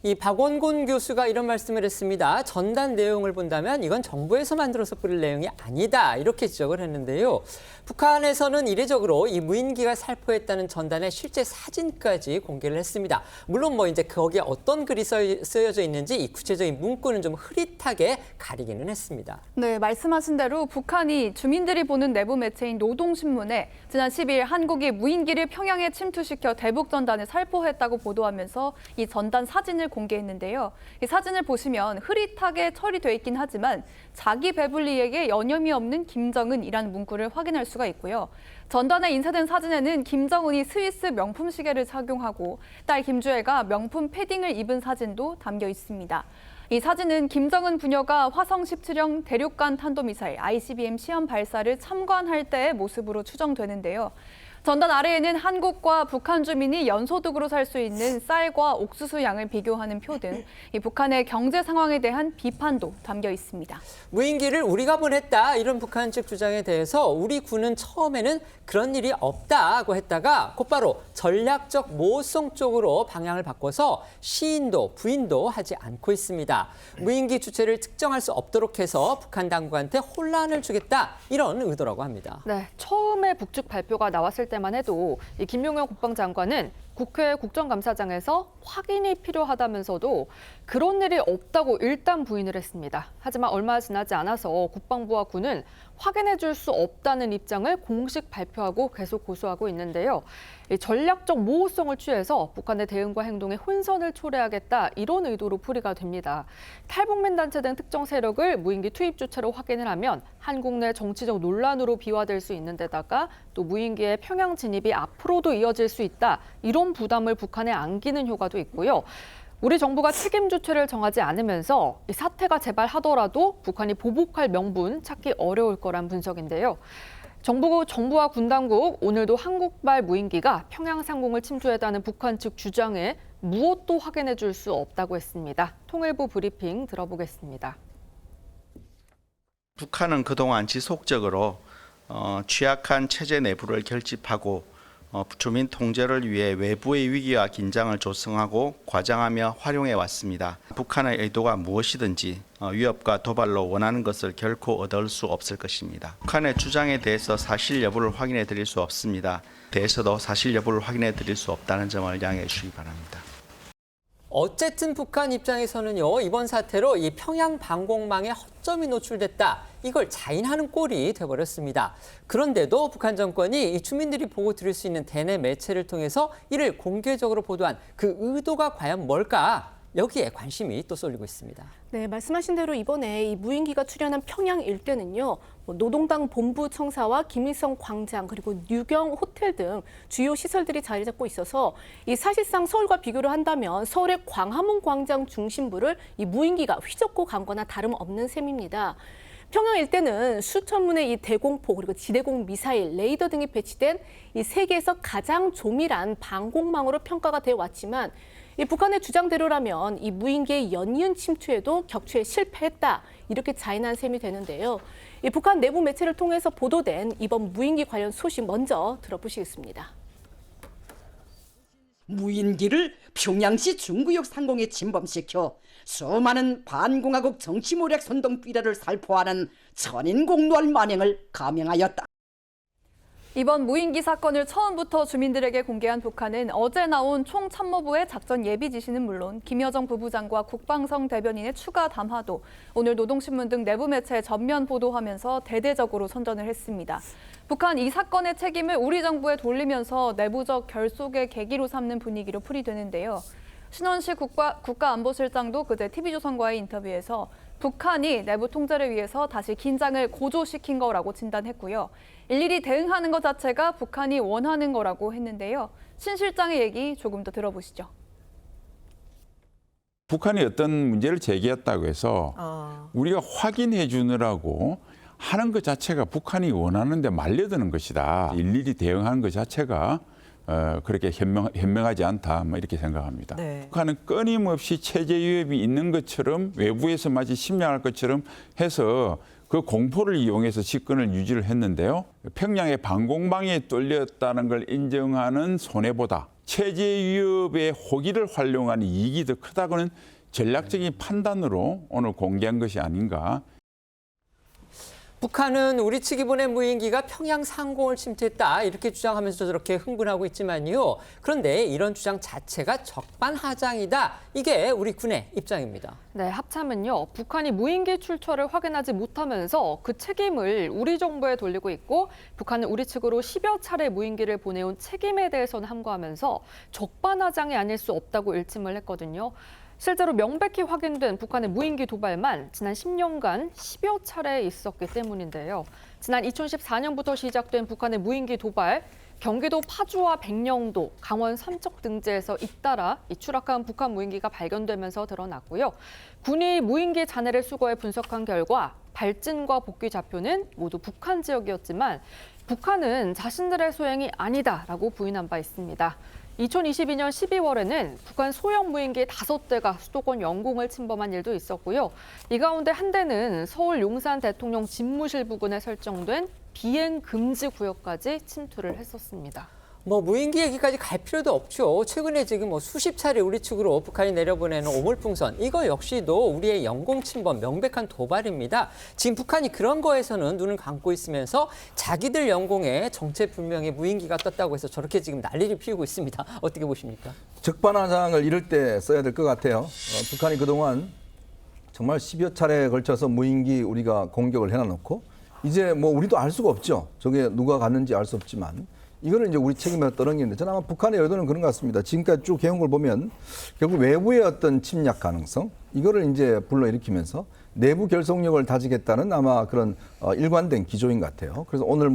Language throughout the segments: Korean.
이 박원곤 교수가 이런 말씀을 했습니다. 전단 내용을 본다면 이건 정부에서 만들어서 뿌릴 내용이 아니다. 이렇게 지적을 했는데요. 북한에서는 이례적으로 이 무인기가 살포했다는 전단의 실제 사진까지 공개를 했습니다. 물론 이제 거기에 어떤 글이 쓰여져 있는지 이 구체적인 문구는 좀 흐릿하게 가리기는 했습니다. 네, 말씀하신 대로 북한이 주민들이 보는 내부 매체인 노동신문에 지난 10일 한국이 무인기를 평양에 침투시켜 대북 전단을 살포했다고 보도하면서 이 전단 사진을 공개했는데요. 이 사진을 보시면 흐릿하게 처리돼 있긴 하지만 자기 배불리에게 여념이 없는 김정은이라는 문구를 확인할 수가 있고요. 전단에 인쇄된 사진에는 김정은이 스위스 명품 시계를 착용하고 딸 김주애가 명품 패딩을 입은 사진도 담겨 있습니다. 이 사진은 김정은 부녀가 화성 17형 대륙간 탄도미사일 ICBM 시험 발사를 참관할 때의 모습으로 추정되는데요. 전단 아래에는 한국과 북한 주민이 연소득으로 살 수 있는 쌀과 옥수수 양을 비교하는 표 등 이 북한의 경제 상황에 대한 비판도 담겨 있습니다. 무인기를 우리가 보냈다 이런 북한 측 주장에 대해서 우리 군은 처음에는 그런 일이 없다고 했다가 곧바로 전략적 모호성 쪽으로 방향을 바꿔서 시인도 부인도 하지 않고 있습니다. 무인기 주체를 특정할 수 없도록 해서 북한 당국한테 혼란을 주겠다 이런 의도라고 합니다. 네, 처음에 북측 발표가 나왔을 때만 해도 이 김용현 국방장관은 국회 국정감사장에서 확인이 필요하다면서도 그런 일이 없다고 일단 부인을 했습니다. 하지만 얼마 지나지 않아서 국방부와 군은 확인해 줄 수 없다는 입장을 공식 발표하고 계속 고수하고 있는데요. 이 전략적 모호성을 취해서 북한의 대응과 행동에 혼선을 초래하겠다 이런 의도로 풀이가 됩니다. 탈북민 단체 등 특정 세력을 무인기 투입 주체로 확인을 하면 한국 내 정치적 논란으로 비화될 수 있는 데다가 또 무인기의 평양 진입이 앞으로도 이어질 수 있다 이런 부담을 북한에 안기는 효과도 있고요. 우리 정부가 책임 주체를 정하지 않으면서 이 사태가 재발하더라도 북한이 보복할 명분 찾기 어려울 거란 분석인데요. 정부와 군 당국 오늘도 한국발 무인기가 평양 상공을 침투했다는 북한 측 주장에 무엇도 확인해 줄 수 없다고 했습니다. 통일부 브리핑 들어보겠습니다. 북한은 그동안 지속적으로 취약한 체제 내부를 결집하고 주민 통제를 위해 외부의 위기와 긴장을 조성하고 과장하며 활용해 왔습니다. 북한의 의도가 무엇이든지 위협과 도발로 원하는 것을 결코 얻을 수 없을 것입니다. 북한의 주장에 대해서 사실 여부를 확인해 드릴 수 없습니다. 대해서도 사실 여부를 확인해 드릴 수 없다는 점을 양해해 주시기 바랍니다. 어쨌든 북한 입장에서는요, 이번 사태로 이 평양 방공망에 허점이 노출됐다. 이걸 자인하는 꼴이 돼버렸습니다. 그런데도 북한 정권이 이 주민들이 보고 들을 수 있는 대내 매체를 통해서 이를 공개적으로 보도한 그 의도가 과연 뭘까? 여기에 관심이 또 쏠리고 있습니다. 네, 말씀하신 대로 이번에 이 무인기가 출현한 평양 일대는요, 노동당 본부 청사와 김일성 광장 그리고 뉴경 호텔 등 주요 시설들이 자리 잡고 있어서 이 사실상 서울과 비교를 한다면 서울의 광화문 광장 중심부를 이 무인기가 휘젓고 간 거나 다름없는 셈입니다. 평양 일대는 수천 문의 이 대공포 그리고 지대공 미사일, 레이더 등이 배치된 이 세계에서 가장 조밀한 방공망으로 평가가 되어 왔지만 이 북한의 주장대로라면 이 무인기의 연이은 침투에도 격추에 실패했다 이렇게 자인한 셈이 되는데요. 이 북한 내부 매체를 통해서 보도된 이번 무인기 관련 소식 먼저 들어보시겠습니다. 무인기를 평양시 중구역 상공에 침범시켜 수많은 반공화국 정치모략 선동 삐라를 살포하는 천인공노할 만행을 감행하였다. 이번 무인기 사건을 처음부터 주민들에게 공개한 북한은 어제 나온 총참모부의 작전 예비 지시는 물론 김여정 부부장과 국방성 대변인의 추가 담화도 오늘 노동신문 등 내부 매체에 전면 보도하면서 대대적으로 선전을 했습니다. 북한 이 사건의 책임을 우리 정부에 돌리면서 내부적 결속의 계기로 삼는 분위기로 풀이되는데요. 신원식 국가안보실장도 그제 TV조선과의 인터뷰에서 북한이 내부 통제를 위해서 다시 긴장을 고조시킨 거라고 진단했고요. 일일이 대응하는 것 자체가 북한이 원하는 거라고 했는데요. 신 실장의 얘기 조금 더 들어보시죠. 북한이 어떤 문제를 제기했다고 해서 우리가 확인해 주느라고 하는 것 자체가 북한이 원하는데 말려드는 것이다. 일일이 대응하는 것 자체가 그렇게 현명하지 않다, 이렇게 생각합니다. 네. 북한은 끊임없이 체제 위협이 있는 것처럼 외부에서 마치 심양할 것처럼 해서 그 공포를 이용해서 집권을 유지를 했는데요. 평양의 방공망이 뚫렸다는 걸 인정하는 손해보다 체제 위협의 호기를 활용한 이익이 더 크다고는 전략적인 판단으로 오늘 공개한 것이 아닌가. 북한은 우리 측이 보낸 무인기가 평양 상공을 침투했다 이렇게 주장하면서 저렇게 흥분하고 있지만요. 그런데 이런 주장 자체가 적반하장이다. 이게 우리 군의 입장입니다. 네, 합참은요. 북한이 무인기 출처를 확인하지 못하면서 그 책임을 우리 정부에 돌리고 있고 북한은 우리 측으로 10여 차례 무인기를 보내온 책임에 대해서는 함구하면서 적반하장이 아닐 수 없다고 일침을 했거든요. 실제로 명백히 확인된 북한의 무인기 도발만 지난 10년간 10여 차례 있었기 때문인데요. 지난 2014년부터 시작된 북한의 무인기 도발, 경기도 파주와 백령도, 강원 삼척 등지에서 잇따라 추락한 북한 무인기가 발견되면서 드러났고요. 군이 무인기 잔해를 수거해 분석한 결과 발진과 복귀 좌표는 모두 북한 지역이었지만 북한은 자신들의 소행이 아니다라고 부인한 바 있습니다. 2022년 12월에는 북한 소형 무인기 5대가 수도권 영공을 침범한 일도 있었고요. 이 가운데 한 대는 서울 용산 대통령 집무실 부근에 설정된 비행 금지 구역까지 침투를 했었습니다. 무인기 얘기까지 갈 필요도 없죠. 최근에 지금 수십 차례 우리 측으로 북한이 내려보내는 오물풍선, 이거 역시도 우리의 영공 침범, 명백한 도발입니다. 지금 북한이 그런 거에서는 눈을 감고 있으면서 자기들 영공에 정체불명의 무인기가 떴다고 해서 저렇게 지금 난리를 피우고 있습니다. 어떻게 보십니까? 적반하장을 이럴 때 써야 될 것 같아요. 북한이 그동안 정말 10여 차례에 걸쳐서 무인기 우리가 공격을 해놔놓고 이제 우리도 알 수가 없죠. 저게 누가 갔는지 알 수 없지만 이거는 이제 우리 책임에 떠넘기는데 저는 아마 북한의 의도는 그런 것 같습니다. 지금까지 쭉 해온 걸 보면 결국 외부의 어떤 침략 가능성 이거를 이제 불러일으키면서 내부 결속력을 다지겠다는 아마 그런 일관된 기조인 것 같아요. 그래서 오늘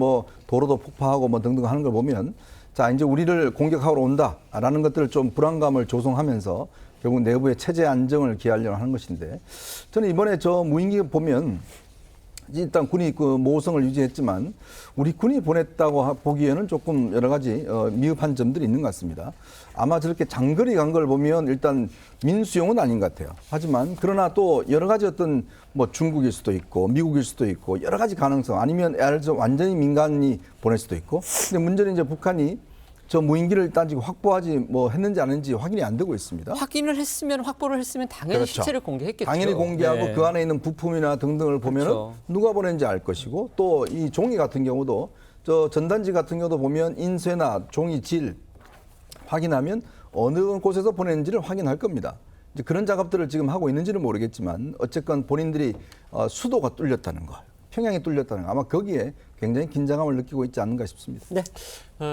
도로도 폭파하고 등등 하는 걸 보면 자 이제 우리를 공격하러 온다라는 것들을 좀 불안감을 조성하면서 결국 내부의 체제 안정을 기하려고 하는 것인데 저는 이번에 저 무인기 보면 일단 군이 그 모성을 유지했지만 우리 군이 보냈다고 보기에는 조금 여러 가지 미흡한 점들이 있는 것 같습니다. 아마 저렇게 장거리 간 걸 보면 일단 민수용은 아닌 것 같아요. 하지만 그러나 또 여러 가지 어떤 중국일 수도 있고 미국일 수도 있고 여러 가지 가능성 아니면 완전히 민간이 보낼 수도 있고 근데 문제는 이제 북한이 저 무인기를 일단 지금 확보하지 했는지 안 했는지 확인이 안 되고 있습니다. 확보를 했으면 당연히 그렇죠. 시체를 공개했겠죠. 당연히 공개하고 네. 그 안에 있는 부품이나 등등을 보면은 그렇죠. 누가 보낸지 알 것이고 또 이 종이 같은 경우도 저 전단지 같은 경우도 보면 인쇄나 종이 질 확인하면 어느 곳에서 보냈는지를 확인할 겁니다. 이제 그런 작업들을 지금 하고 있는지는 모르겠지만 어쨌건 본인들이 수도가 뚫렸다는 것, 평양이 뚫렸다는 것 아마 거기에 굉장히 긴장감을 느끼고 있지 않는가 싶습니다. 네.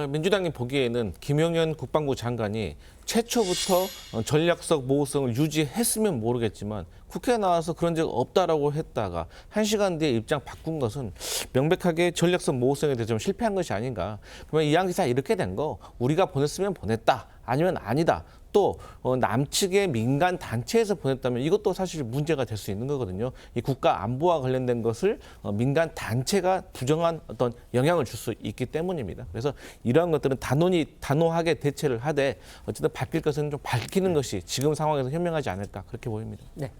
민주당이 보기에는 김용현 국방부 장관이 최초부터 전략적 모호성을 유지했으면 모르겠지만 국회에 나와서 그런 적 없다라고 했다가 1시간 뒤에 입장 바꾼 것은 명백하게 전략적 모호성에 대해서 좀 실패한 것이 아닌가. 그러면 이양 기사 이렇게 된 거 우리가 보냈으면 보냈다 아니면 아니다. 또 남측의 민간 단체에서 보냈다면 이것도 사실 문제가 될 수 있는 거거든요. 이 국가 안보와 관련된 것을 민간 단체가 부정한 어떤 영향을 줄 수 있기 때문입니다. 그래서 이러한 것들은 단호하게 대처를 하되 어쨌든 밝힐 것은 좀 밝히는 것이 지금 상황에서 현명하지 않을까 그렇게 보입니다. 네.